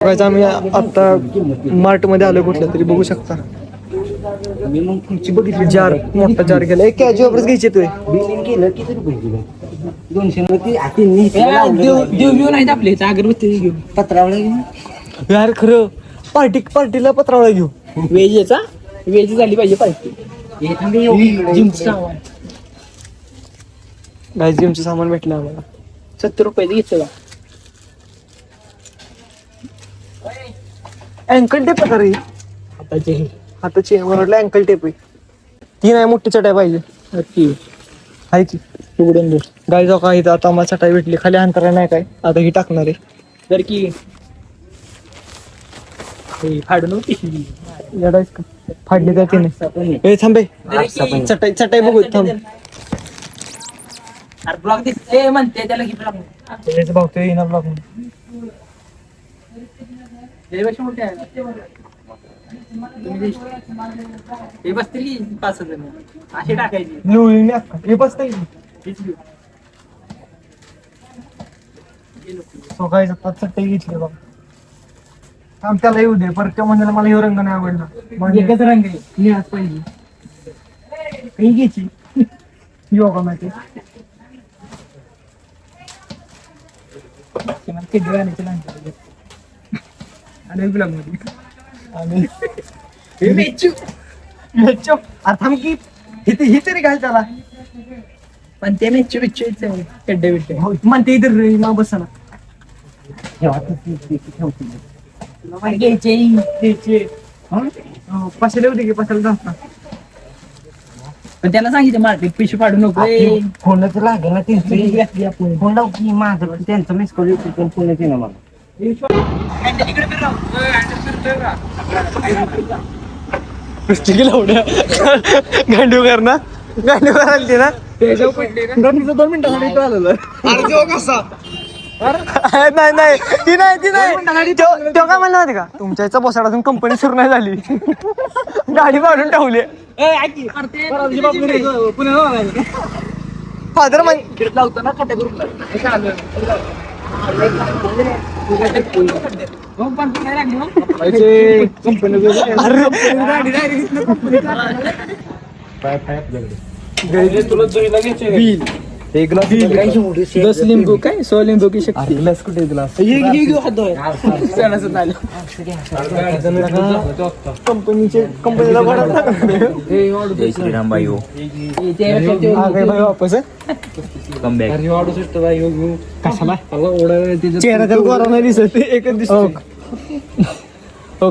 बघायचं आम्ही आता मार्ट मध्ये आलो कुठल्या तरी बघू शकता. मी मग पुढची बघितली जार मोठा जार गेला एक कॅजी वापरच घ्यायचे तुझे बिलिंग केलं किती रुपये दिले 200 मध्ये देव घेऊन आहेत आपले अगरबत्ती घेऊ पत्रावळ्या घेऊन यार खरं पार्टीला पत्रावळा घेऊ. वेज झाली पाहिजे पाहिजे गाईस जिमचं सामान भेटलं आम्हाला 70 रुपये घेतलं. अँकल टेप का रे हाताची मला वाटलं अँकल टेप आहे. ती नाही मोठी चटाई पाहिजे आहे की उघडून गाई जाऊ का इथं आता आम्हाला चटाई भेटली खाली अंतरा नाही काय आता ही टाकणार आहे तर की फाडून येडायच का फाडली का तिने ए थांबे चटाई बघू थांब ब्लॉक दिसते म्हणते त्याला की ब्लॉक भावतो येणार ब्लॉक मोठे आहे हे बसतील की 5,000 असे टाकायचे हे बसत चटई घेतली बघ थांब त्याला येऊ दे परत म्हणजे मला हे रंग नाही आवडला एकच रंग आहे निळाच पाहिजे काही घ्यायची योगा माहिती किती गाण्याचे लागतात आणि ब्लॉग मध्ये आणि थांब की ही तरी घाल त्याला पण ते मेच्चू बिच्चू चड्डे बिड्डे म्हणते इधर रे मा बसाना घ्यायचे पशाला होते की पशाला जास्त पण त्याला सांगितलं मार्केट पैसे पाडू नको फोनच लागेल ना त्यांचं फोन लाव की माझं त्यांचं मिस कॉल येतो फोन येते ना मला गांडीव कर ना गांडीव करायला ते ना 2 मिनिटासाठी आलेलं नाही ती नाही तो काय म्हणलं माहिती का तुमच्या याचा बसाडातून कंपनी सुरू नाही झाली गाडी काढून ठेवली फादर लावतो ना छोट्या ग्रुपला दस लिंबू काय 100 लिंबू की शक्ती ग्लास कुठे ग्लास कंपनीला जय श्रीराम भाई वापस कमबॅक कशाला चेहरा तर गोरा नाही दिसत एकच दिसतो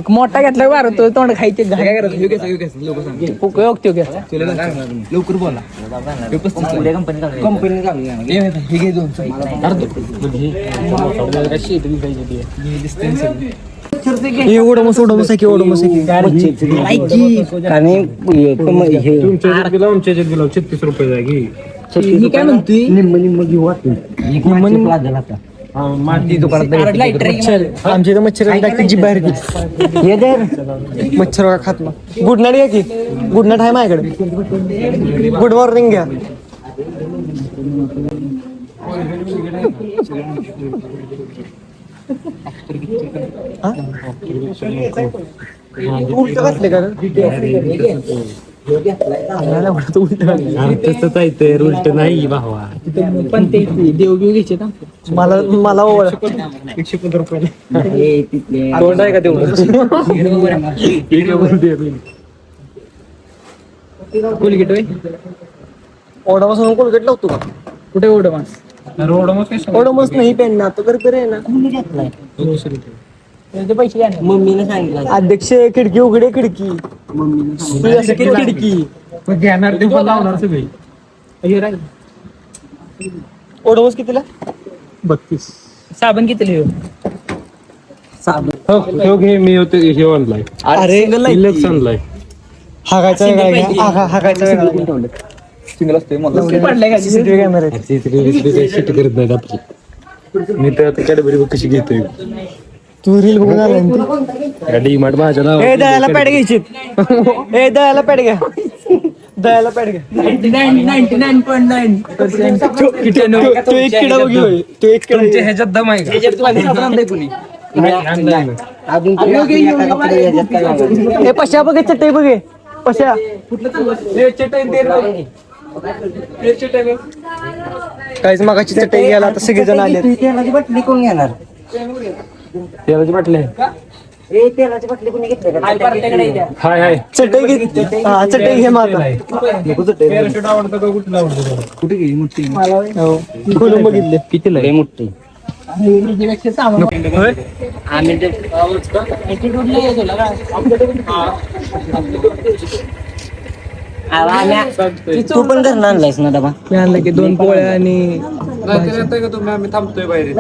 मोठा घेतला बार तो तोंड खायचे घागा करत लवकर बोला कंपनी ओडोमस आहे की ओडोमस आहे की 36 रुपये मी काय म्हणतोय निम्म घेऊ वाटतं माती दुकानात आमच्या इथं मच्छर टाकते जी बाहेर की मच्छर खात ना गुड नाईट घ्या की गुड नाईट आहे माझ्याकडे गुड मॉर्निंग घ्या उलट घातले का तसंच आहे तर उलट नाही भावा पण ते देव बिव घ्यायचे ना मला 115 रुपये तोंड आहे का तेवढं कोलगेट ओडोमस म्हणून कोलगेट लावतो का कुठे ओडोमास ओडोमस नाही पेन ना तो करे ना त्याचे पैसे घ्या ना मम्मीने सांगितलं अध्यक्ष खिडकी उघडे खिडकी खिडकी घेणार ते पण लावणार सगळी हे राहील ओडोमस कितीला 32 साबण किती लिहो घे मी होते हे ऑनलाईन अरे इलेक्स ऑनलाईन हागायचा सिंगल असते मला पडलाय का कॅमेरा शेट करत नाही आपली मी तर आता कॅडबरी कशी घेतोय तू रील बघून आला डी मार्ट माझ्या नाव दयाला पॅड घ्यायची दयाला पॅड घ्या दयाला पॅड घ्या 99.9% तो एक किडा बघ तो एक किडा ह्याच्यात दम आहे का त्याच्यात तुम्हाला साबण आणलंय कुणी अजून तरी आपण एका कपडे याच्यात काय लावायचं? हे पशा बघे चटई बघे पशा काहीच मागाची चटई घ्यायला आता सगळेजण आले तेलाची बाटली कोण घेणार? तेलाची बाटली ए तेलाची बाटली कोणी घेतली का? हाय हाय चटई घे हा चटई घे माझा पॅराशूट आवडतं का कुठलं आवडतं तुला? कुठे गेली मोठी? हो खोलून बघितले कितीला लय मोठी. होय? आम्ही ते तू पण घरनं आणलायस ना डबा? मी आणलं की 2 पोळ्या आणि आम्ही थांबतोय बाहेर